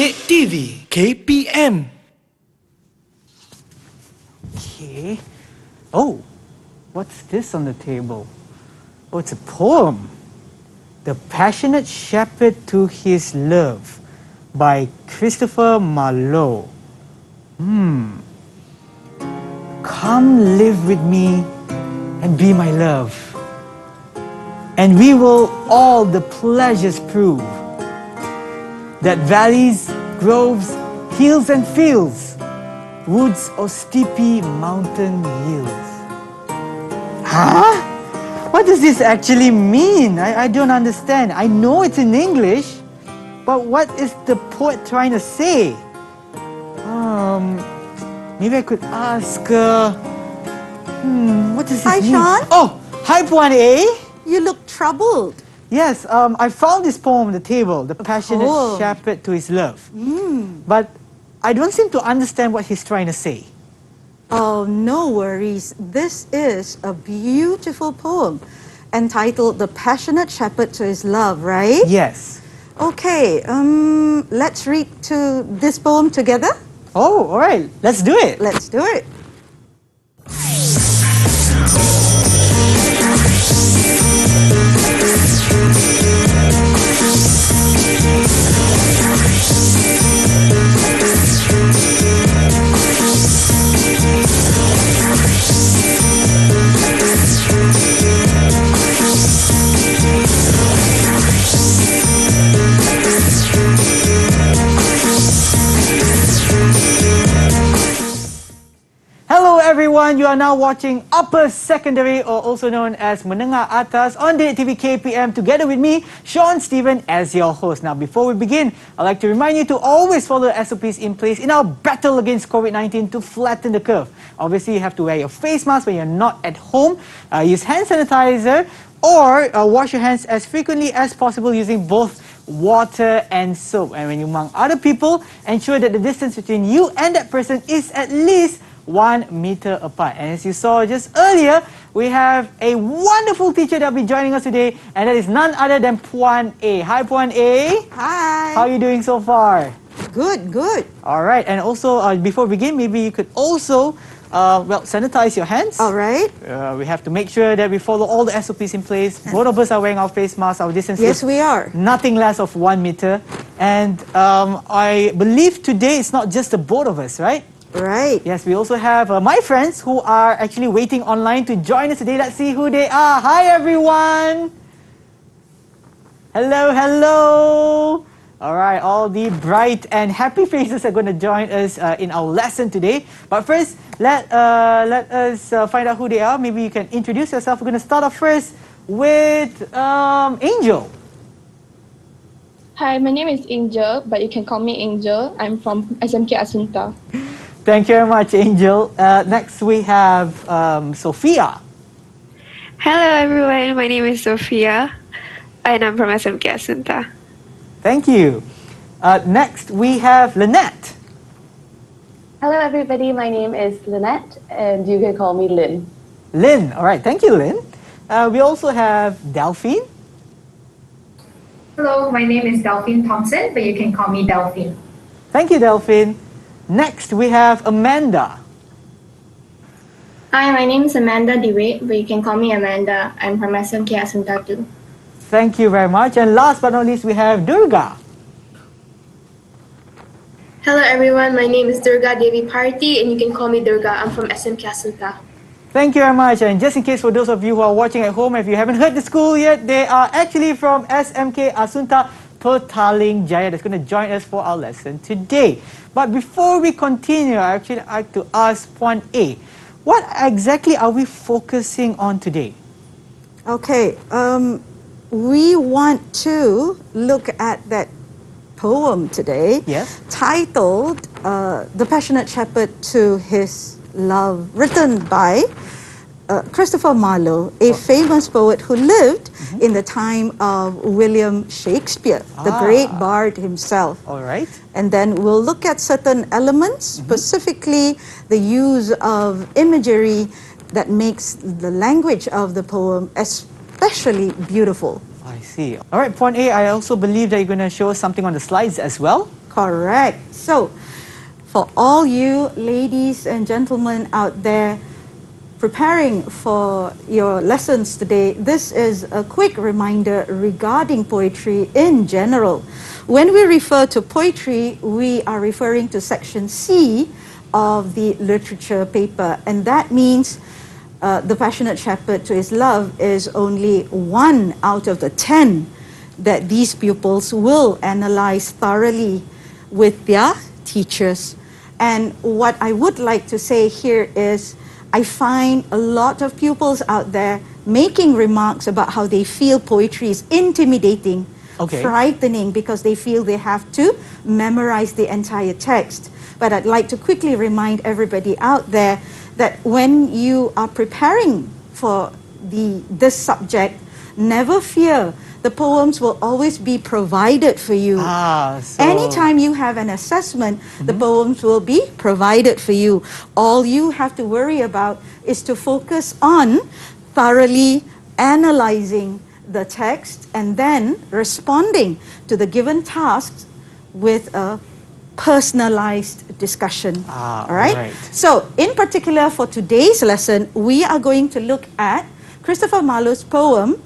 Adik TV KPM. Okay. Oh, what's this on the table? Oh, it's a poem. The Passionate Shepherd to His Love by Christopher Marlowe. Come live with me and be my love, and we will all the pleasures prove, that valleys, groves, hills and fields, woods or steepy mountain hills. Huh? What does this actually mean? I don't understand. I know it's in English, but what is the poet trying to say? Maybe I could ask, what does this Hi, mean? Sean. Oh, hi, Puan A. You look troubled. Yes, I found this poem on the table, The Passionate poem. Shepherd to His Love. But I don't seem to understand what he's trying to say. Oh, no worries. This is a beautiful poem entitled The Passionate Shepherd to His Love, right? Yes. Okay, let's read to this poem together. Oh, all right. Let's do it. Let's do it. Hello everyone, you are now watching Upper Secondary, or also known as Menengah Atas, on Adik TV KPM, together with me, Sean Stephen, as your host. Now, before we begin, I'd like to remind you to always follow the SOPs in place in our battle against COVID-19 to flatten the curve. Obviously, you have to wear your face mask when you're not at home, use hand sanitizer, or wash your hands as frequently as possible using both water and soap. And when you're among other people, ensure that the distance between you and that person is at least 1 meter apart. And as you saw just earlier, we have a wonderful teacher that will be joining us today, and that is none other than Puan A. Hi, Puan A. Hi. How are you doing so far? Good, good. All right. And also, before we begin, maybe you could also sanitize your hands. All right. We have to make sure that we follow all the SOPs in place. Both of us are wearing our face masks. Our distance Yes, is we are. nothing less of 1 meter. And I believe today it's not just the both of us, right? Right. Yes, we also have my friends who are actually waiting online to join us today. Let's see who they are. Hi, everyone. Hello, hello. All right, all the bright and happy faces are going to join us in our lesson today. But first, let us find out who they are. Maybe you can introduce yourself. We're going to start off first with Angel. Hi, my name is Angel, but you can call me Angel. I'm from SMK Asunta. Thank you very much, Angel. Next, we have Sophia. Hello everyone, my name is Sophia and I'm from SMK Asunta. Thank you. Next, we have Lynette. Hello everybody, my name is Lynette and you can call me Lynn. Lynn, all right, thank you, Lynn. We also have Delphine. Hello, my name is Delphine Thompson, but you can call me Delphine. Thank you, Delphine. Next, we have Amanda. Hi, my name is Amanda DeWitt, but you can call me Amanda. I'm from SMK Asunta too. Thank you very much. And last but not least, we have Durga. Hello everyone, my name is Durga Devi Party and you can call me Durga. I'm from SMK Asunta. Thank you very much. And just in case for those of you who are watching at home, if you haven't heard the school yet, they are actually from SMK Asunta Petaling Jaya, that's going to join us for our lesson today. But before we continue, I actually like to ask Puan A, what exactly are we focusing on today? Okay, we want to look at that poem today, Yes. titled The Passionate Shepherd to His Love, written by Christopher Marlowe, a famous poet who lived in the time of William Shakespeare, the great bard himself. All right. And then we'll look at certain elements, specifically the use of imagery that makes the language of the poem especially beautiful. I see. All right, Puan A, I also believe that you're going to show us something on the slides as well. Correct. So, for all you ladies and gentlemen out there preparing for your lessons today, this is a quick reminder regarding poetry in general. When we refer to poetry, we are referring to section C of the literature paper, and that means the passionate shepherd to his love is only 1 out of the 10 that these pupils will analyze thoroughly with their teachers. And what I would like to say here is, I find a lot of pupils out there making remarks about how they feel poetry is intimidating, frightening, because they feel they have to memorize the entire text. But I'd like to quickly remind everybody out there that when you are preparing for this subject, never fear. The poems will always be provided for you. Anytime you have an assessment, the poems will be provided for you. All you have to worry about is to focus on thoroughly analyzing the text and then responding to the given tasks with a personalized discussion. All right? So, in particular for today's lesson, we are going to look at Christopher Marlowe's poem,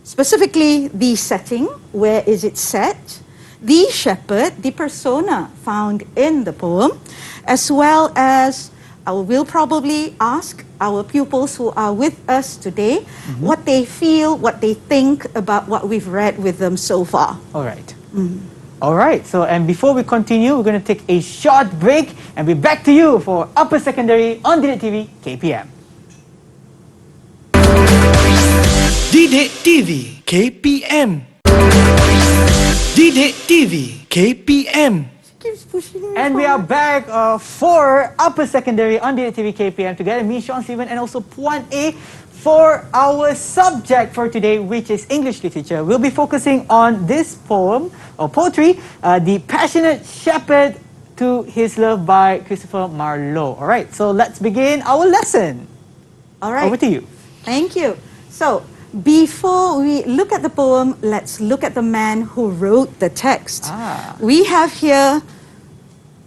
specifically the setting, where is it set, the shepherd, the persona found in the poem, as well as we'll probably ask our pupils who are with us today what they feel, what they think about what we've read with them so far. All right. All right, so and before we continue, we're going to take a short break and be back to you for Upper Secondary on Didik TV KPM. Didik TV KPM. Didik TV KPM. And we are back for Upper Secondary on Didik TV KPM together, me, Sean, Stephen, and also Puan A, for our subject for today, which is English literature. We'll be focusing on this poem or poetry, The Passionate Shepherd to His Love by Christopher Marlowe. All right, so let's begin our lesson. All right. Over to you. Thank you. So, before we look at the poem, let's look at the man who wrote the text. We have here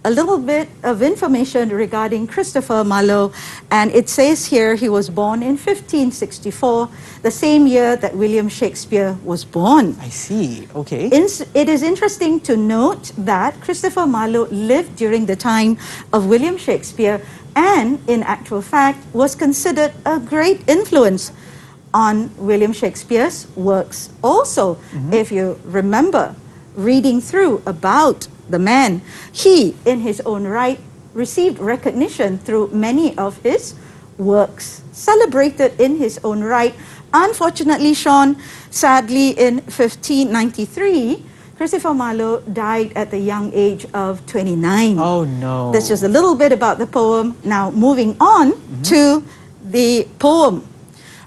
a little bit of information regarding Christopher Marlowe, and it says here he was born in 1564, the same year that William Shakespeare was born. I see, okay. It is interesting to note that Christopher Marlowe lived during the time of William Shakespeare, and in actual fact was considered a great influence on William Shakespeare's works. Also, if you remember reading through about the man, he, in his own right, received recognition through many of his works, celebrated in his own right. Unfortunately, Sean, sadly, in 1593, Christopher Marlowe died at the young age of 29. Oh, no. That's just a little bit about the poem. Now, moving on to the poem.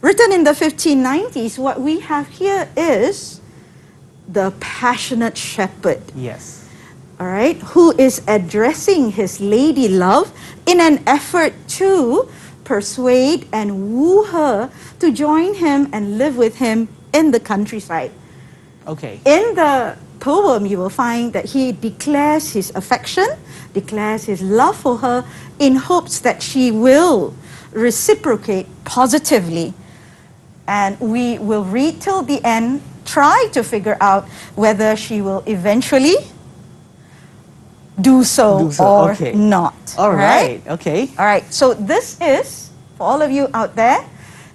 Written in the 1590s, what we have here is the passionate shepherd. Yes. All right, who is addressing his lady love in an effort to persuade and woo her to join him and live with him in the countryside. Okay. In the poem, you will find that he declares his affection, declares his love for her in hopes that she will reciprocate positively. And we will read till the end, try to figure out whether she will eventually do so or not. All right, okay. All right, so this is, for all of you out there,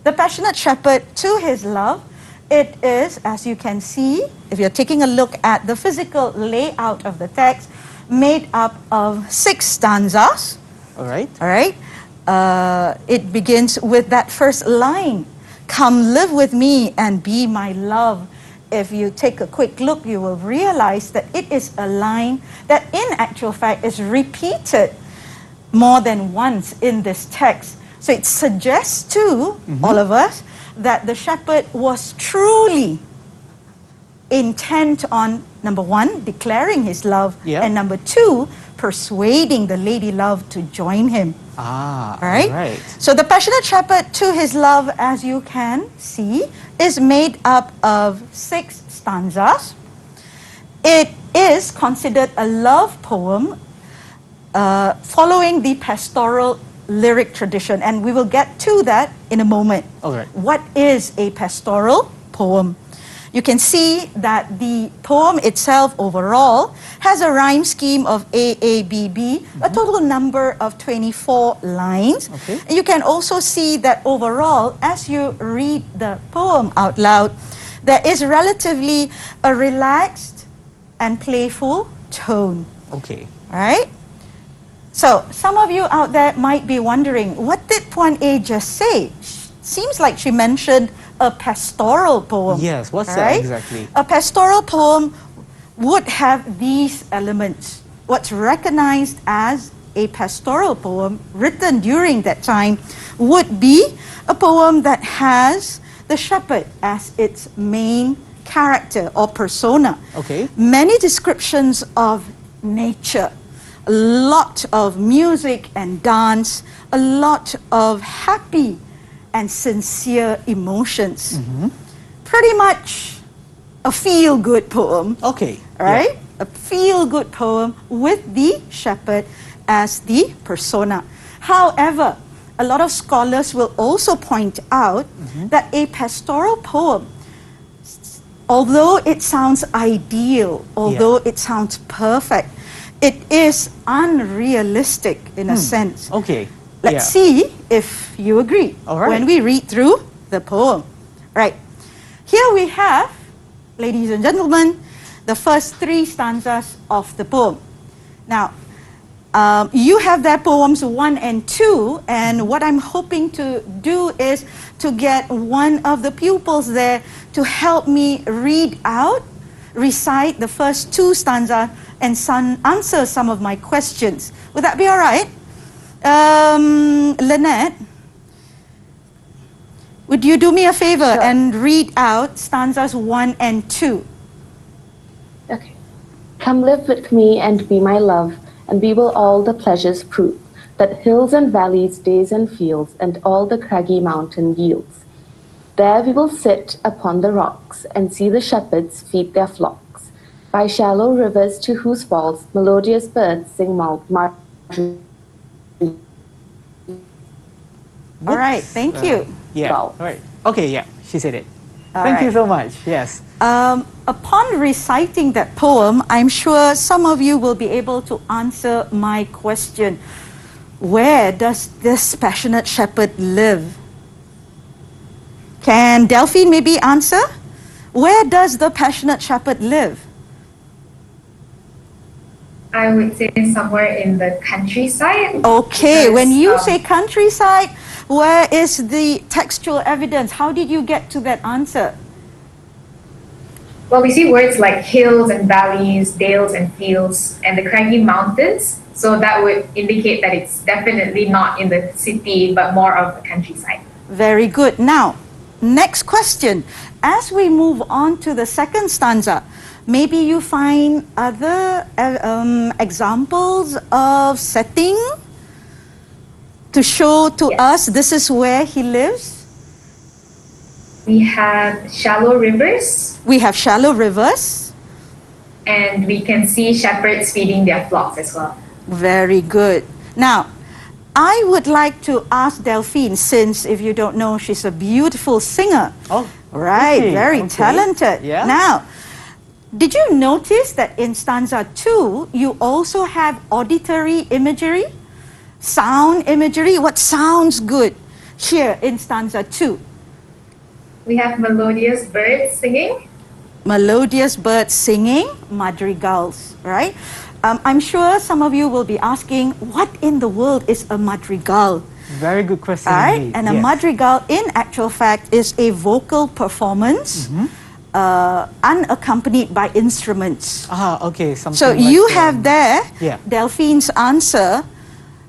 the passionate shepherd to his love. It is, as you can see, if you're taking a look at the physical layout of the text, made up of 6 stanzas. All right. All right. It begins with that first line, "Come live with me and be my love." If you take a quick look, you will realize that it is a line that in actual fact is repeated more than once in this text. So it suggests to all of us that the shepherd was truly intent on, number 1, declaring his love, and number 2, persuading the lady love to join him. All right? right. So the passionate shepherd to his love, as you can see, is made up of 6 stanzas. It is considered a love poem following the pastoral lyric tradition, and we will get to that in a moment. All right. What is a pastoral poem? You can see that the poem itself overall has a rhyme scheme of AABB, a total number of 24 lines. Okay. You can also see that overall, as you read the poem out loud, there is relatively a relaxed and playful tone. Okay. Right? So, some of you out there might be wondering, what did Puan A just say? Seems like she mentioned a pastoral poem. Yes, what's that right? exactly? A pastoral poem would have these elements. What's recognized as a pastoral poem written during that time would be a poem that has the shepherd as its main character or persona. Okay. Many descriptions of nature, a lot of music and dance, a lot of happy and sincere emotions. Pretty much a feel-good poem. Okay. Right? A feel-good poem with the shepherd as the persona. However, a lot of scholars will also point out that a pastoral poem, although it sounds ideal, although it sounds perfect, it is unrealistic in a sense. Okay. Let's see if you agree All right. when we read through the poem. Right. Here we have, ladies and gentlemen, the first 3 stanzas of the poem. Now, you have their poems 1 and 2, and what I'm hoping to do is to get one of the pupils there to help me read out, recite the first 2 stanzas, and answer some of my questions. Would that be all right? Lynette, would you do me a favor and read out stanzas 1 and 2? Okay. Come live with me and be my love, and we will all the pleasures prove, that hills and valleys, days and fields, and all the craggy mountain yields. There we will sit upon the rocks, and see the shepherds feed their flocks, by shallow rivers to whose falls melodious birds sing margin. All right, thank you. Yeah. Wow. All right. Okay, yeah, she said it. All Thank you right. so much. Yes. Upon reciting that poem, I'm sure some of you will be able to answer my question. Where does this passionate shepherd live? Can Delphine maybe answer? Where does the passionate shepherd live? I would say somewhere in the countryside. Okay, because, when you say countryside, where is the textual evidence? How did you get to that answer? well, we see words like hills and valleys, dales and fields, and the craggy mountains. So that would indicate that it's definitely not in the city, but more of the countryside. Very good. Now, next question. As we move on to the second stanza, maybe you find other examples of setting to show to us this is where he lives. We have shallow rivers, We have shallow rivers. and we can see shepherds feeding their flocks as well. Very good. Now, I would like to ask Delphine, since if you don't know, she's a beautiful singer. Oh, Right, okay, very okay. talented. Yeah. Now, did you notice that in stanza 2, you also have auditory imagery, sound imagery? What sounds good here in stanza 2? We have melodious birds singing. Melodious birds singing, madrigals, right? I'm sure some of you will be asking, what in the world is a madrigal? Very good question. Right? indeed. And a Yes. madrigal, in actual fact, is a vocal performance unaccompanied by instruments. Ah, okay. Something So like, you have there yeah. Delphine's answer,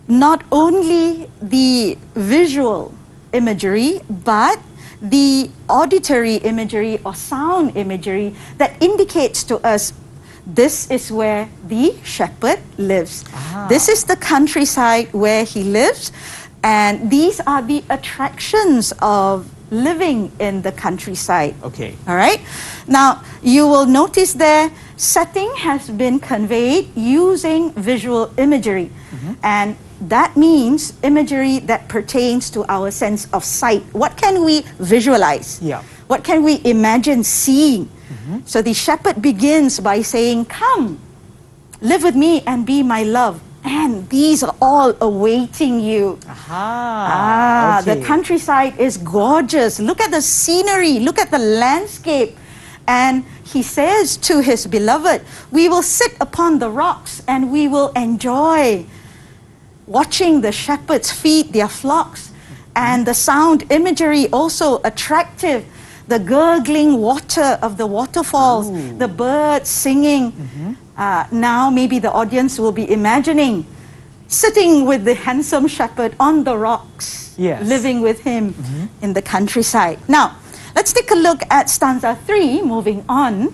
not only the visual imagery, but the auditory imagery or sound imagery that indicates to us this is where the shepherd lives. This is the countryside where he lives, and these are the attractions of living in the countryside. Okay. All right. Now, you will notice there, setting has been conveyed using visual imagery. And that means imagery that pertains to our sense of sight. What can we visualize? Yeah. What can we imagine seeing? So the shepherd begins by saying, "Come, live with me and be my love. And these are all awaiting you." The Okay. countryside is gorgeous. Look at the scenery. Look at the landscape. And he says to his beloved, "We will sit upon the rocks and we will enjoy watching the shepherds feed their flocks." And the sound imagery also attractive. The gurgling water of the waterfalls, the birds singing. Now maybe the audience will be imagining sitting with the handsome shepherd on the rocks, Yes. living with him in the countryside. Now, let's take a look at stanza 3, moving on.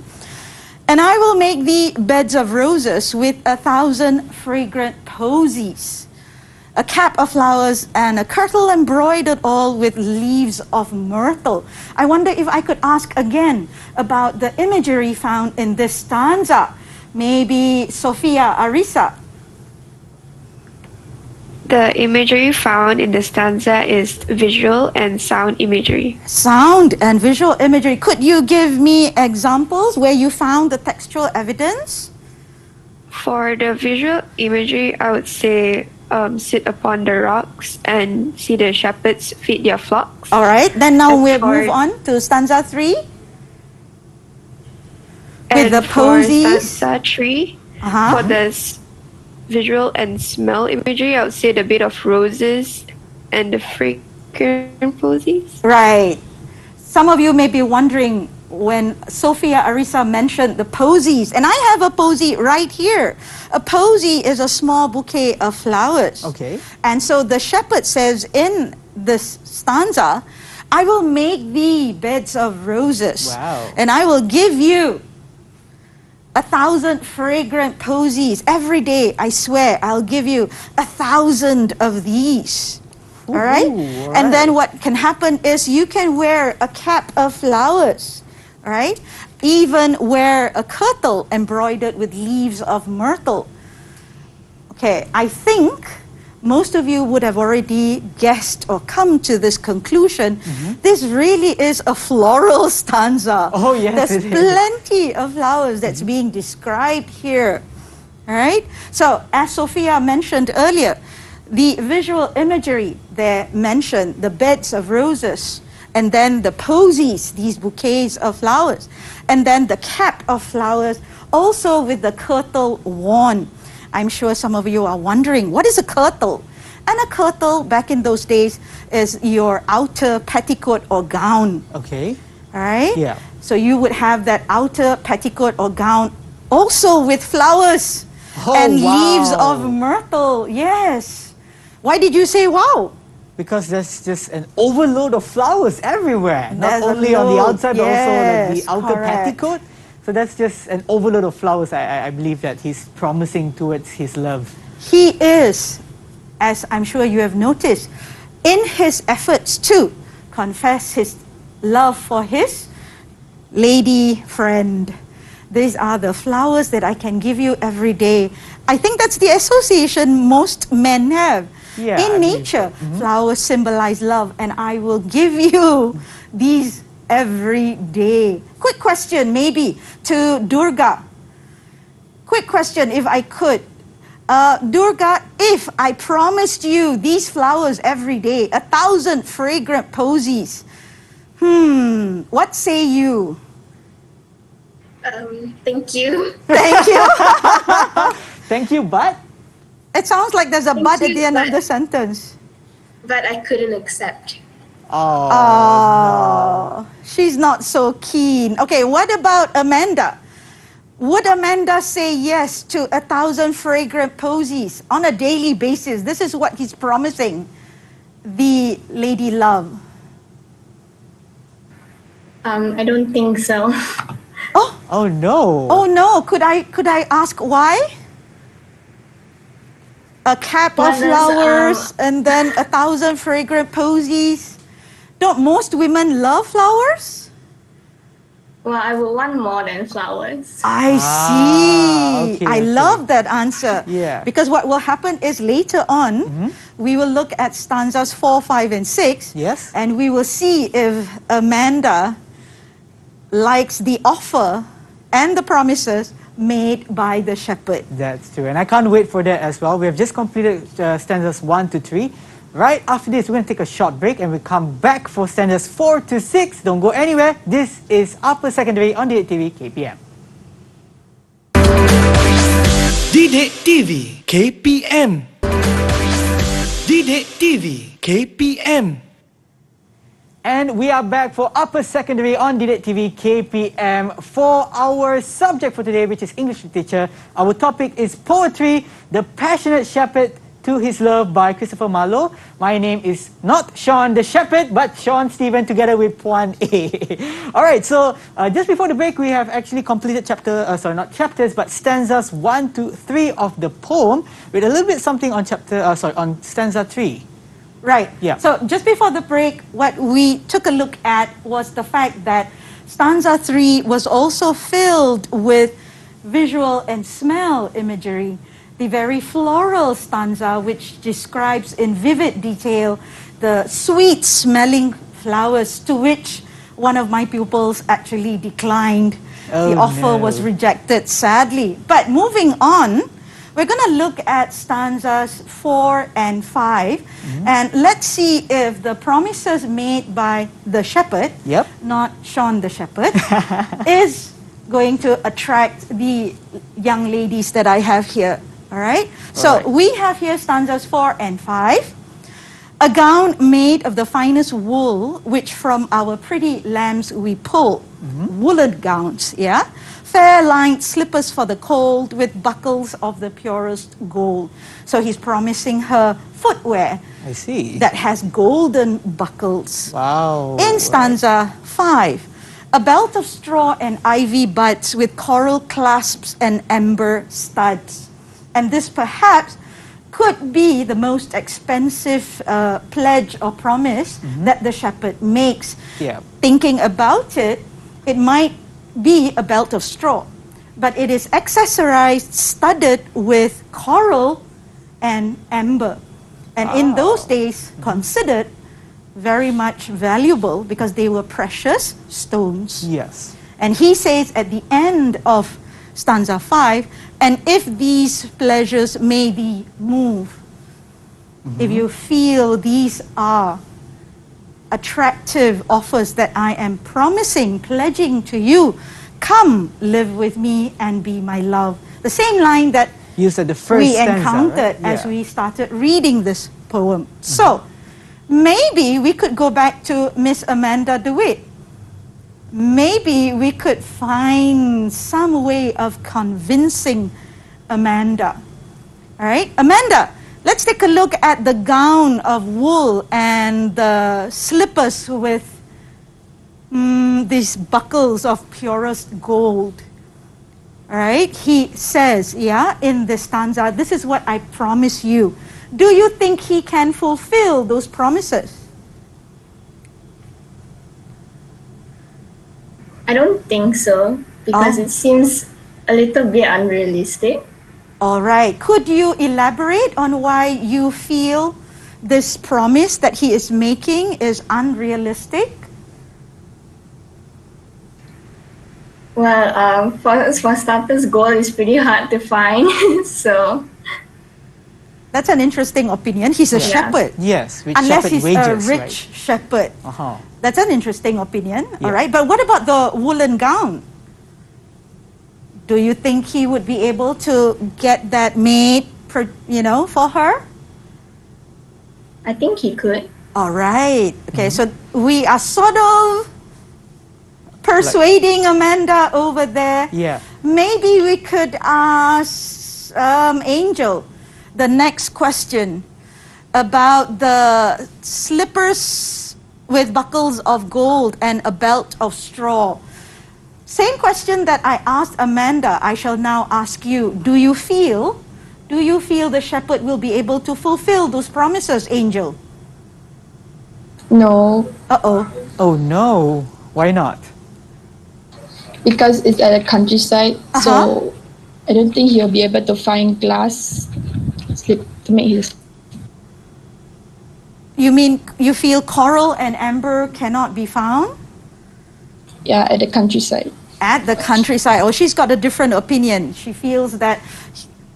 "And I will make thee beds of roses with 1,000 fragrant posies, a cap of flowers and a kirtle embroidered all with leaves of myrtle." I wonder if I could ask again about the imagery found in this stanza. Maybe Sophia, Arisa. The imagery found in the stanza is visual and sound imagery. Sound and visual imagery. Could you give me examples where you found the textual evidence? For the visual imagery, I would say sit upon the rocks and see the shepherds feed their flocks. All right, then now And we'll for- move on to stanza 3. With And the for posies. stanza 3, Uh-huh. for the visual and smell imagery, I would say the bed of roses and the fragrant posies. Right. Some of you may be wondering when Sophia Arisa mentioned the posies, and I have a posy right here. A posy is a small bouquet of flowers. Okay. And so the shepherd says in this stanza, "I will make thee beds of roses, Wow. and I will give you 1,000 fragrant posies. Every day, I swear, I'll give you 1,000 of these." All right? Ooh, all And then right. what can happen is you can wear a cap of flowers, all right? Even wear a kirtle embroidered with leaves of myrtle. Okay, I think most of you would have already guessed or come to this conclusion. This really is a floral stanza. Oh, yes, There's it is. plenty of flowers that's being described here. All right? So, as Sophia mentioned earlier, the visual imagery there mentioned the beds of roses, and then the posies, these bouquets of flowers, and then the cap of flowers, also with the kirtle worn. I'm sure some of you are wondering, what is a kirtle? And a kirtle, back in those days, is your outer petticoat or gown. Okay. All right? Yeah. So you would have that outer petticoat or gown also with flowers and leaves wow. of myrtle. Yes. Why did you say wow? Because there's just an overload of flowers everywhere. Not There's a only on the load, outside, but also like the yes, outer correct. petticoat. So that's just an overload of flowers. I believe that he's promising towards his love. He is, as I'm sure you have noticed, in his efforts to confess his love for his lady friend. These are the flowers that I can give you every day. I think that's the association most men have. Yeah, I In believe nature, flowers symbolize love, and I will give you these every day. Quick question, maybe, to Durga. Quick question, if I could. Durga, if I promised you these flowers every day, 1,000 fragrant posies, what say you? Thank you. Thank you. Thank you, but It sounds like there's a Thank but at you, the end of but- the sentence. But I couldn't accept. Oh, she's not so keen. Okay, what about Amanda? Would Amanda say yes to 1,000 fragrant posies on a daily basis? This is what he's promising the lady love. I don't think so. oh no. Oh no, could I ask why? A cap of Well, there's, flowers and then 1,000 fragrant posies. Don't most women love flowers? Well, I would want more than flowers. I see. okay, I okay. love that answer. Yeah. Because what will happen is later on, we will look at stanzas 4, 5, and 6. Yes. And we will see if Amanda likes the offer and the promises made by the shepherd. That's true, and I can't wait for that as well. We have just completed stanzas 1 to 3. Right after this, we're going to take a short break and we come back for stanzas 4 to 6. Don't go anywhere. This is Upper Secondary on Didik TV KPM. Didik TV KPM. Didik TV KPM. And we are back for Upper Secondary on Didik TV KPM for our subject for today, which is English literature. Our topic is poetry, The Passionate Shepherd to His Love by Christopher Marlowe. My name is not Sean the Shepherd, but Sean Stephen together with Puan A. Alright, so just before the break, we have actually completed not chapters, but stanzas 1 to 3 of the poem with a little bit something on on stanza 3. Right. Yeah. So just before the break, what we took a look at was the fact that stanza 3 was also filled with visual and smell imagery. The very floral stanza, which describes in vivid detail the sweet smelling flowers, to which one of my pupils actually declined. The offer was rejected, sadly. But moving on, we're going to look at stanzas 4 and 5, and let's see if the promises made by the shepherd, not Sean the shepherd, is going to attract the young ladies that I have here. All right? So we have here stanzas 4 and 5. A gown made of the finest wool, which from our pretty lambs we pull. Woolen gowns, yeah? Fair lined slippers for the cold with buckles of the purest gold. So he's promising her footwear I see. that has golden buckles. Wow. In stanza 5, a belt of straw and ivy buds with coral clasps and amber studs. And this perhaps could be the most expensive pledge or promise that the shepherd makes. Yeah. Thinking about it, it might be a belt of straw, but it is accessorized, studded with coral and amber. And in those days, considered very much valuable because they were precious stones. Yes. And he says at the end of stanza 5, and if these pleasures may thee move, if you feel these are attractive offers that I am promising, pledging to you, come live with me and be my love. The same line that Used at the first we stanza, encountered right? as we started reading this poem. So, maybe we could go back to Miss Amanda DeWitt. Maybe we could find some way of convincing Amanda. All right, Amanda, let's take a look at the gown of wool and the slippers with these buckles of purest gold. All right, he says, in this stanza, this is what I promise you. Do you think he can fulfill those promises? I don't think so, because it seems a little bit unrealistic. All right. Could you elaborate on why you feel this promise that he is making is unrealistic? Well, for starters, gold is pretty hard to find, so... That's an interesting opinion. He's a shepherd. Yes, with Unless shepherd he's wages, a rich right? shepherd. That's an interesting opinion. Yeah. All right. But what about the woolen gown? Do you think he would be able to get that made, for her? I think he could. All right. Okay, so we are sort of persuading Amanda over there. Yeah. Maybe we could ask Angel the next question about the slippers with buckles of gold and a belt of straw. Same question that I asked Amanda, I shall now ask you. Do you feel the shepherd will be able to fulfill those promises, Angel? No, Uh-oh. Oh no, why not? because it's at the countryside, Uh-huh. so I don't think he'll be able to find glass slip to make his. You mean you feel coral and amber cannot be found? Yeah, at the countryside. At the countryside. Oh, she's got a different opinion. She feels that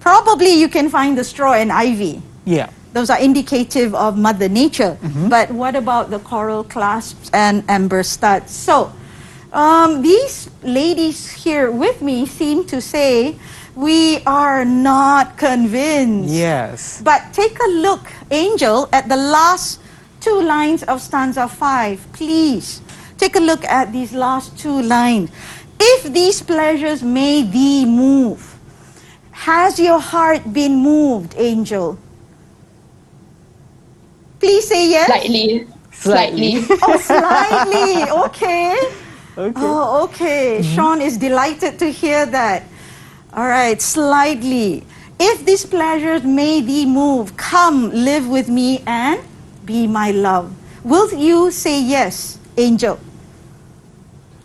probably you can find the straw and ivy. Yeah. Those are indicative of Mother Nature. Mm-hmm. But what about the coral clasps and amber studs? So, these ladies here with me seem to say, we are not convinced. Yes. But take a look, Angel, at the last two lines of stanza 5. Please, take a look at these last two lines. If these pleasures may thee move, has your heart been moved, Angel? Please say yes. Slightly. Oh, slightly. Okay. Okay. Oh, okay. Sean is delighted to hear that. All right, slightly. If these pleasures may thee move, come live with me and be my love. Will you say yes, Angel?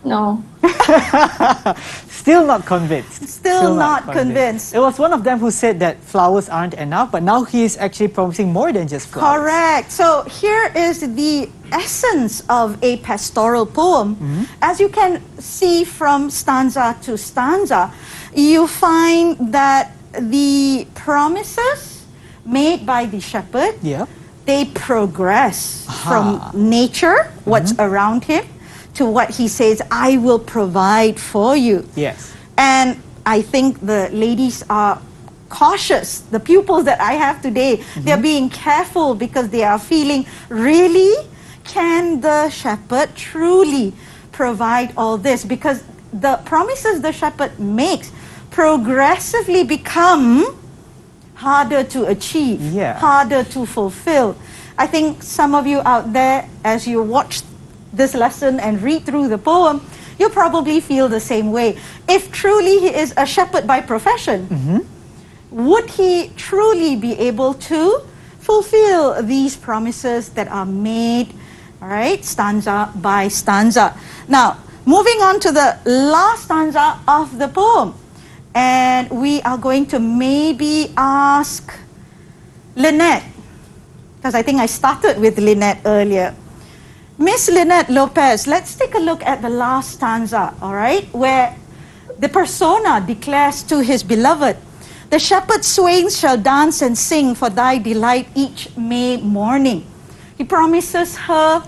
No. Still not convinced. Still not convinced. It was one of them who said that flowers aren't enough, but now he is actually promising more than just flowers. Correct. So here is the essence of a pastoral poem. As you can see from stanza to stanza, you find that the promises made by the shepherd, Yeah. they progress from nature, what's around him, to what he says, I will provide for you. Yes. And I think the ladies are cautious. The pupils that I have today, they're being careful because they are feeling, really, can the shepherd truly provide all this? Because the promises the shepherd makes progressively become harder to achieve, harder to fulfill. I think some of you out there, as you watch this lesson and read through the poem, you probably feel the same way. If truly he is a shepherd by profession, would he truly be able to fulfill these promises that are made, all right, stanza by stanza? Now, moving on to the last stanza of the poem, and we are going to maybe ask Lynette, because I think I started with Lynette earlier. Miss Lynette Lopez, let's take a look at the last stanza, all right, where the persona declares to his beloved, the shepherd swains shall dance and sing for thy delight each May morning. He promises her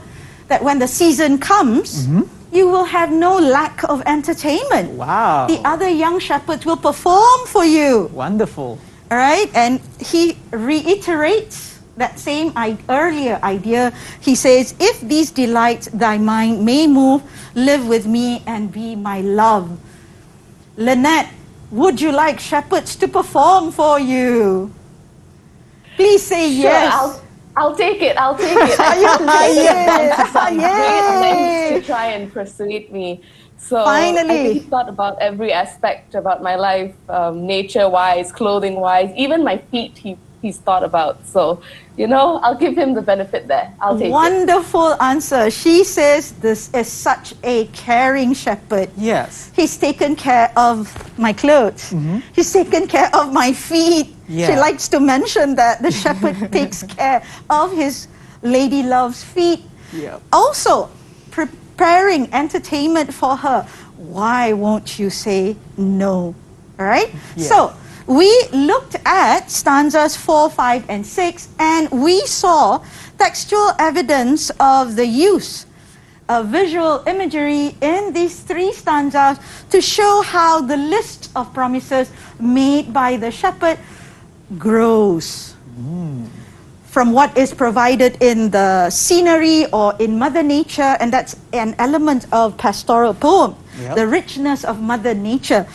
that when the season comes, you will have no lack of entertainment. Wow. The other young shepherds will perform for you. Wonderful. All right, and he reiterates that same earlier idea. He says, if these delights thy mind may move, live with me and be my love. Lynette, would you like shepherds to perform for you? Please say Sure, yes. I'll take it. I'll take it. Great lengths to try and persuade me. So Finally. I think he thought about every aspect about my life, nature-wise, clothing-wise, even my feet. He's thought about. So, I'll give him the benefit there. I'll take it. Wonderful answer. She says this is such a caring shepherd. Yes. He's taken care of my clothes. He's taken care of my feet. Yeah. She likes to mention that the shepherd takes care of his lady love's feet. Yeah. Also, preparing entertainment for her. Why won't you say no? All right? Yeah. So, we looked at stanzas 4, 5, and 6, and we saw textual evidence of the use of visual imagery in these 3 stanzas to show how the list of promises made by the shepherd grows from what is provided in the scenery or in Mother Nature, and that's an element of pastoral poem, the richness of Mother Nature.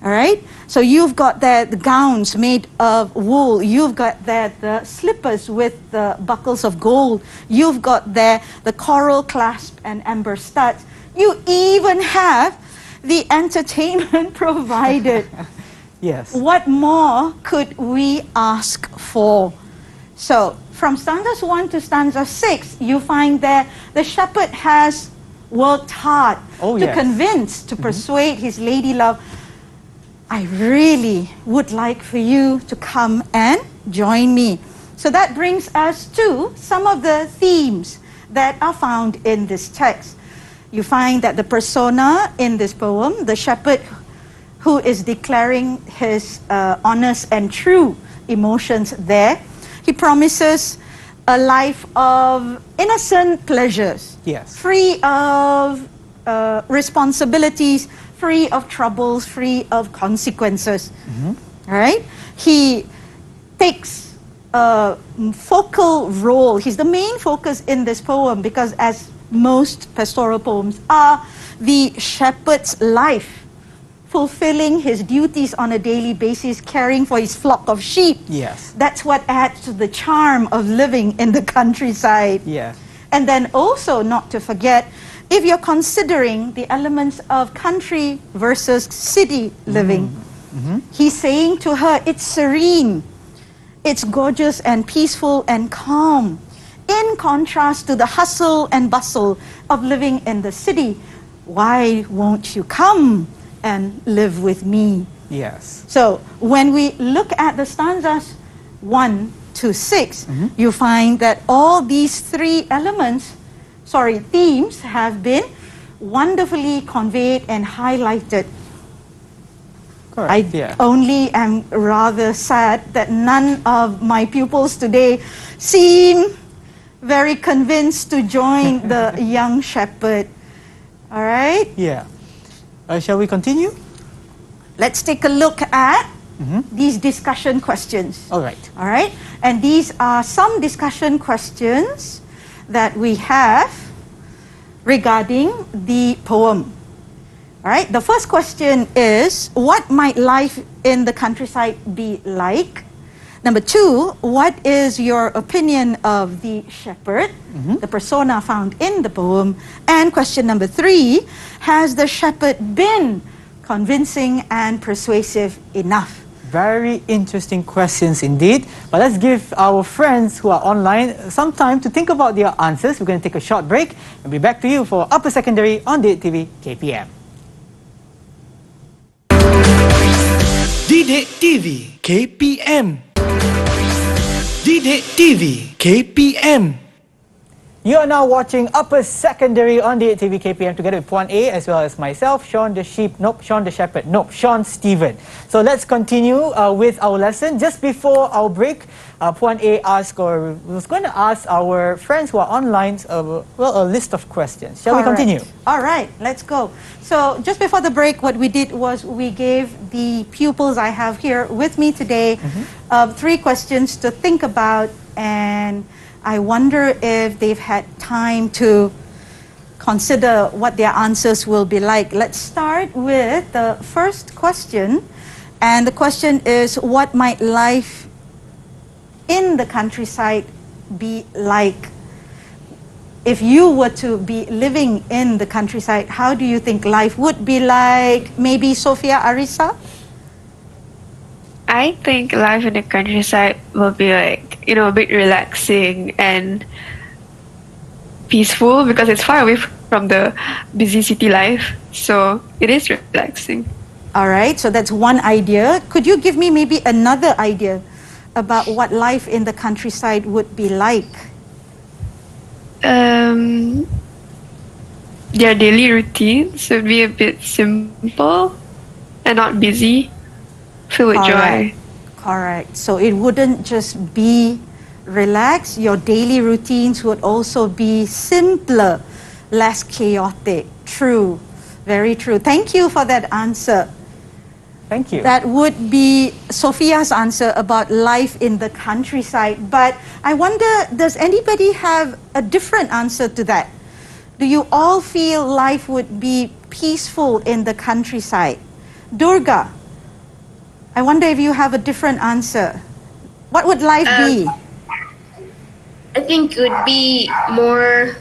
All right? So you've got there the gowns made of wool. You've got there the slippers with the buckles of gold. You've got there the coral clasp and amber studs. You even have the entertainment provided. Yes. What more could we ask for? So from stanzas 1 to stanza 6, you find that the shepherd has worked hard to convince, to persuade his lady love, I really would like for you to come and join me. So that brings us to some of the themes that are found in this text. You find that the persona in this poem, the shepherd who is declaring his honest and true emotions there, he promises a life of innocent pleasures, free of responsibilities, free of troubles, free of consequences. All right? He takes a focal role. He's the main focus in this poem because, as most pastoral poems are, the shepherd's life, fulfilling his duties on a daily basis, caring for his flock of sheep. Yes. That's what adds to the charm of living in the countryside. Yes. And then also, not to forget, if you're considering the elements of country versus city living, he's saying to her, it's serene, it's gorgeous and peaceful and calm, in contrast to the hustle and bustle of living in the city. Why won't you come and live with me? Yes. So when we look at the stanzas 1 to 6, you find that all these three themes have been wonderfully conveyed and highlighted. Correct. I only am rather sad that none of my pupils today seem very convinced to join the young shepherd. All right? Yeah. Shall we continue? Let's take a look at these discussion questions. All right. All right? And these are some discussion questions that we have regarding the poem. All right? The first question is, what might life in the countryside be like? Number 2, what is your opinion of the shepherd, the persona found in the poem? And question number 3, has the shepherd been convincing and persuasive enough? Very interesting questions indeed. But let's give our friends who are online some time to think about their answers. We're going to take a short break and be back to you for Upper Secondary on Didik TV KPM. Didik TV KPM. Didik TV KPM. You are now watching Upper Secondary on Didik TV KPM together with Puan A as well as myself, Sean the Shepherd, Sean Stephen. So let's continue with our lesson. Just before our break, Puan A was going to ask our friends who are online a list of questions. Shall we continue? All right, let's go. So just before the break, what we did was we gave the pupils I have here with me today 3 questions to think about, and I wonder if they've had time to consider what their answers will be like. Let's start with the first question. And the question is, what might life in the countryside be like? If you were to be living in the countryside, how do you think life would be like? Maybe Sophia Arisa? I think life in the countryside will be like, a bit relaxing and peaceful because it's far away from the busy city life. So it is relaxing. All right, so that's one idea. Could you give me maybe another idea about what life in the countryside would be like? Their daily routines would be a bit simple and not busy. Filled with joy. Correct. So it wouldn't just be relaxed. Your daily routines would also be simpler, less chaotic. True. Very true. Thank you for that answer. Thank you. That would be Sophia's answer about life in the countryside. But I wonder, does anybody have a different answer to that? Do you all feel life would be peaceful in the countryside? Durga, I wonder if you have a different answer. What would life be? I think it would be more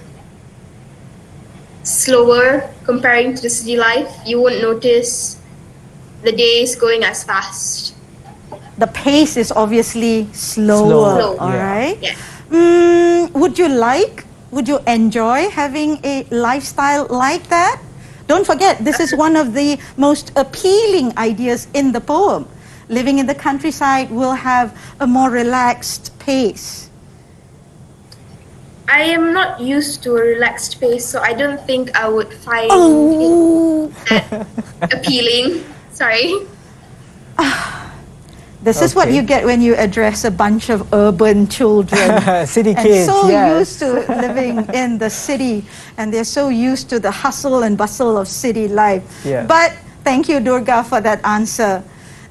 slower comparing to the city life. You wouldn't notice the days going as fast. The pace is obviously slower. Slow. All right. Yeah. Would you enjoy having a lifestyle like that? Don't forget, this is one of the most appealing ideas in the poem. Living in the countryside will have a more relaxed pace. I am not used to a relaxed pace, so I don't think I would find that appealing. Sorry. This is what you get when you address a bunch of urban children. City and kids, so yes. used to living in the city, and they're so used to the hustle and bustle of city life. Yeah. But thank you, Durga, for that answer.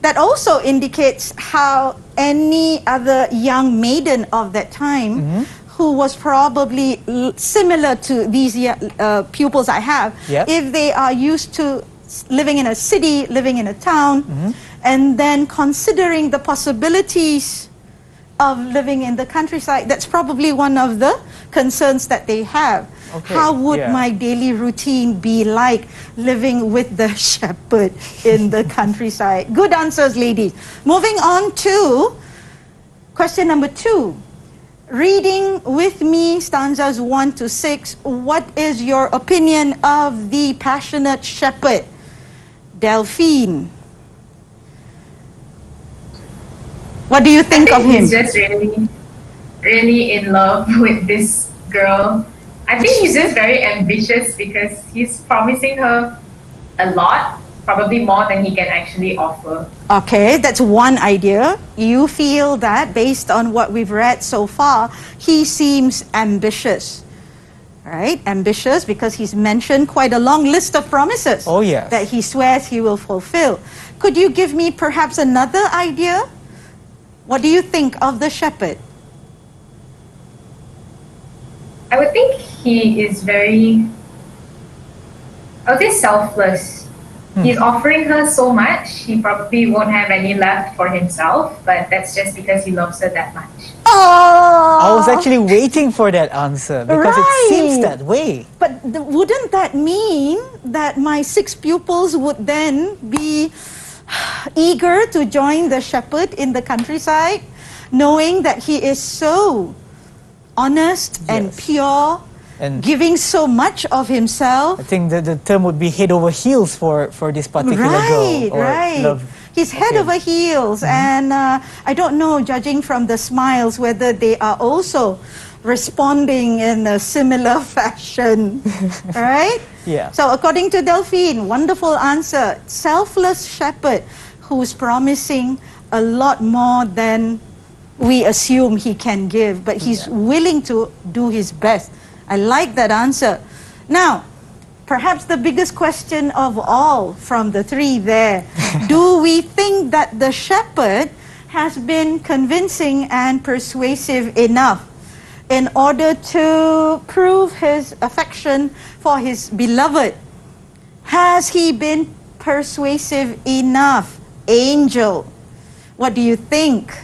That also indicates how any other young maiden of that time who was probably similar to these pupils I have, if they are used to living in a city, living in a town, and then considering the possibilities of living in the countryside, that's probably one of the concerns that they have. Okay, How would my daily routine be like living with the shepherd in the countryside? Good answers, ladies. Moving on to question number 2. Reading with me stanzas 1 to 6, what is your opinion of the passionate shepherd? Delphine. What do you think of him? He's just really, really in love with this girl. I think he's just very ambitious because he's promising her a lot, probably more than he can actually offer. Okay, that's one idea. You feel that based on what we've read so far, he seems ambitious. Right? Ambitious because he's mentioned quite a long list of promises that he swears he will fulfill. Could you give me perhaps another idea? What do you think of the shepherd? I would think he is very, I would say selfless. He's offering her so much, he probably won't have any left for himself, but that's just because he loves her that much. Oh! I was actually waiting for that answer because it seems that way. But wouldn't that mean that my 6 pupils would then be eager to join the shepherd in the countryside, knowing that he is so honest and pure, and giving so much of himself? I think the term would be head over heels for this particular girl. Right. He's head over heels, and I don't know, judging from the smiles, whether they are also responding in a similar fashion, right? Yeah. So according to Delphine, wonderful answer. Selfless shepherd who's promising a lot more than we assume he can give, but he's willing to do his best. I like that answer. Now, perhaps the biggest question of all from the 3 there, do we think that the shepherd has been convincing and persuasive enough in order to prove his affection for his beloved? Has he been persuasive enough? Angel, what do you think?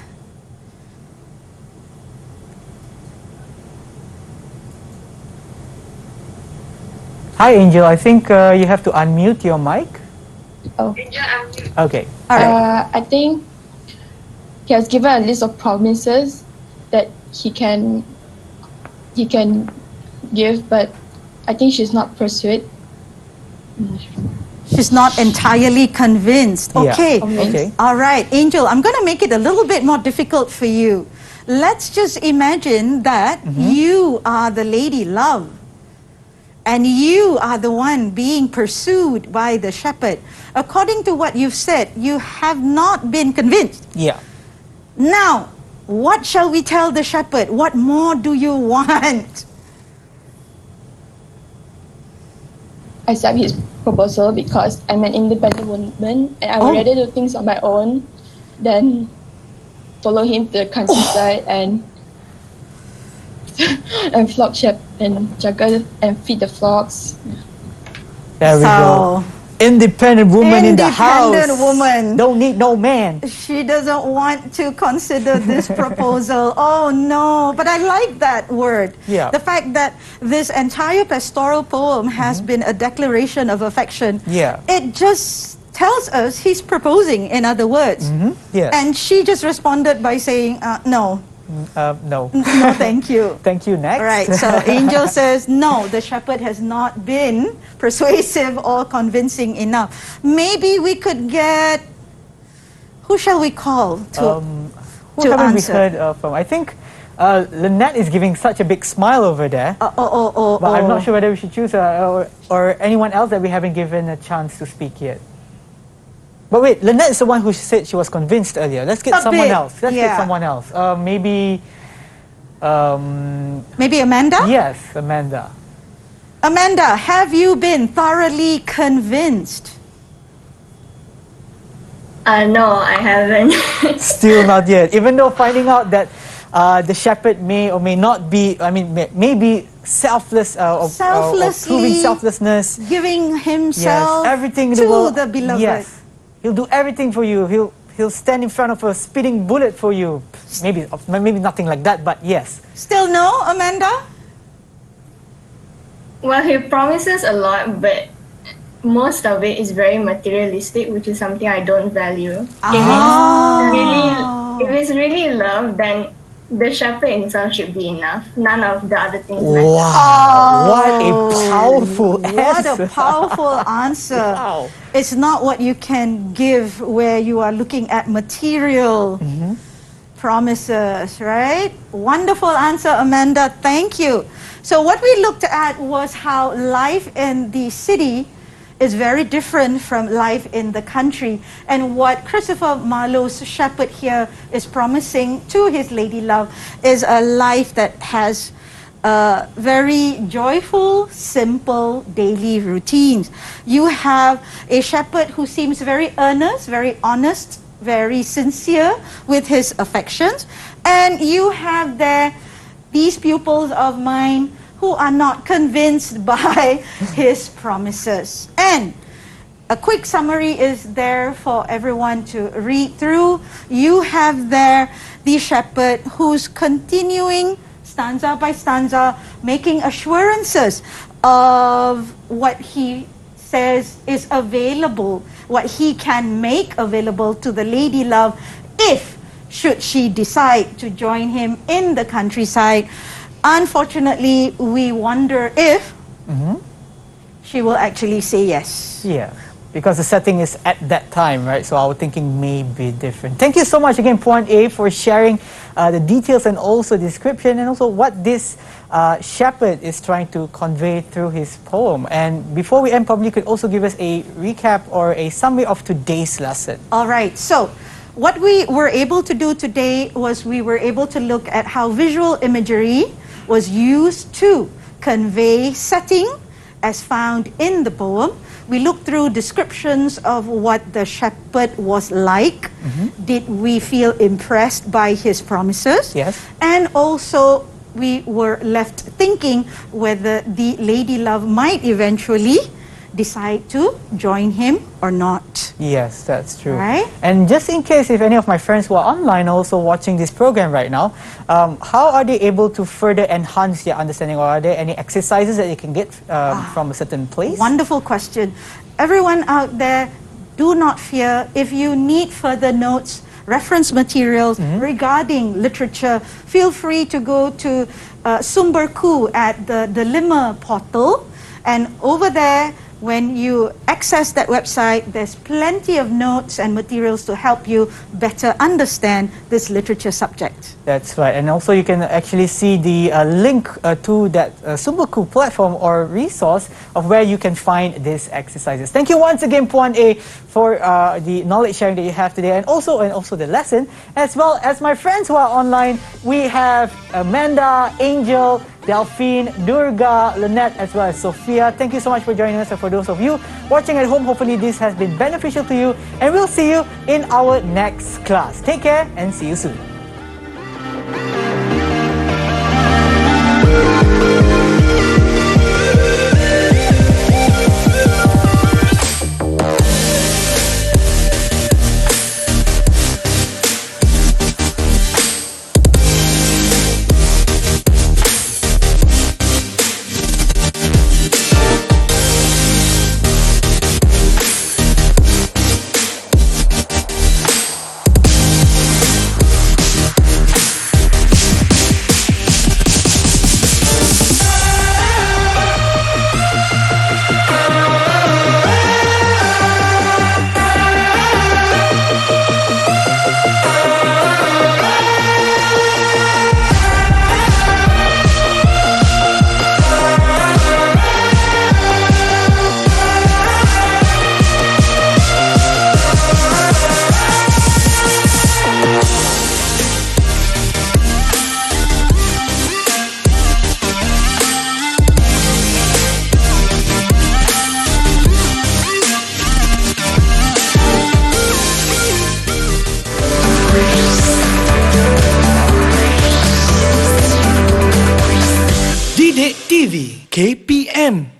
Hi, Angel. I think you have to unmute your mic. Oh. Okay. All right. I think he has given a list of promises that he can give, but I think she's not persuaded. She's not entirely convinced. Yeah. Okay. Okay. All right, Angel, I'm going to make it a little bit more difficult for you. Let's just imagine that you are the lady love, and you are the one being pursued by the shepherd. According to what you've said, you have not been convinced. Yeah. Now, what shall we tell the shepherd? What more do you want? Accept his proposal because I'm an independent woman and I'm ready to do things on my own. Then follow him to the countryside and flock sheep and juggle and feed the flocks. There we go. Independent woman in the house. Independent woman. Don't need no man. She doesn't want to consider this proposal. Oh no, but I like that word. Yeah. The fact that this entire pastoral poem has been a declaration of affection. Yeah. It just tells us he's proposing, in other words. Yes. And she just responded by saying, no. No. No, thank you. Thank you. Next. All right, so Angel says, no, the shepherd has not been persuasive or convincing enough. Maybe we could get, who shall we call Who to haven't we answer? heard from? I think Lynette is giving such a big smile over there. But I'm not sure whether we should choose or anyone else that we haven't given a chance to speak yet. But wait, Lynette is the one who said she was convinced earlier. Let's get someone else. Let's get someone else. Maybe Amanda? Yes, Amanda. Amanda, have you been thoroughly convinced? No, I haven't. Still not yet. Even though finding out that the shepherd may or may not be, maybe selfless, or proving selflessness, giving himself everything in to the world. the beloved. Yes, he'll do everything for you. He'll stand in front of a spitting bullet for you. Maybe nothing like that, but yes. Still no, Amanda? Well, he promises a lot, but most of it is very materialistic, which is something I don't value. If it's really love, then the shepherd himself should be enough. None of the other things matter. Wow, what a powerful answer. What a powerful answer. Wow. It's not what you can give where you are looking at material promises, right? Wonderful answer, Amanda. Thank you. So what we looked at was how life in the city is very different from life in the country, and what Christopher Marlowe's shepherd here is promising to his lady love is a life that has very joyful, simple daily routines. You have a shepherd who seems very earnest, very honest, very sincere with his affections, and you have there these pupils of mine who are not convinced by his promises. And a quick summary is there for everyone to read through. You have there the shepherd who's continuing stanza by stanza, making assurances of what he says is available, what he can make available to the lady love if should she decide to join him in the countryside. Unfortunately, we wonder if she will actually say yes. Yeah, because the setting is at that time, right? So our thinking may be different. Thank you so much again, Point A, for sharing the details and also description and also what this shepherd is trying to convey through his poem. And before we end, probably you could also give us a recap or a summary of today's lesson. All right, so what we were able to do today was we were able to look at how visual imagery was used to convey setting as found in the poem. We looked through descriptions of what the shepherd was like. Did we feel impressed by his promises? Yes. And also we were left thinking whether the lady love might eventually decide to join him or not. Yes, that's true. Right? And just in case if any of my friends who are online also watching this program right now, how are they able to further enhance their understanding, or are there any exercises that they can get from a certain place? Wonderful question. Everyone out there, do not fear. If you need further notes, reference materials regarding literature, feel free to go to Sumberku at the Lima portal, and over there, when you access that website, there's plenty of notes and materials to help you better understand this literature subject. That's right. And also you can actually see the link to that Sumberku platform or resource of where you can find these exercises. Thank you once again, Puan A, for the knowledge sharing that you have today, and also the lesson, as well as my friends who are online. We have Amanda, Angel, Delphine, Durga, Lynette, as well as Sophia. Thank you so much for joining us. And for those of you watching at home, hopefully this has been beneficial to you. And we'll see you in our next class. Take care and see you soon. TV KPM.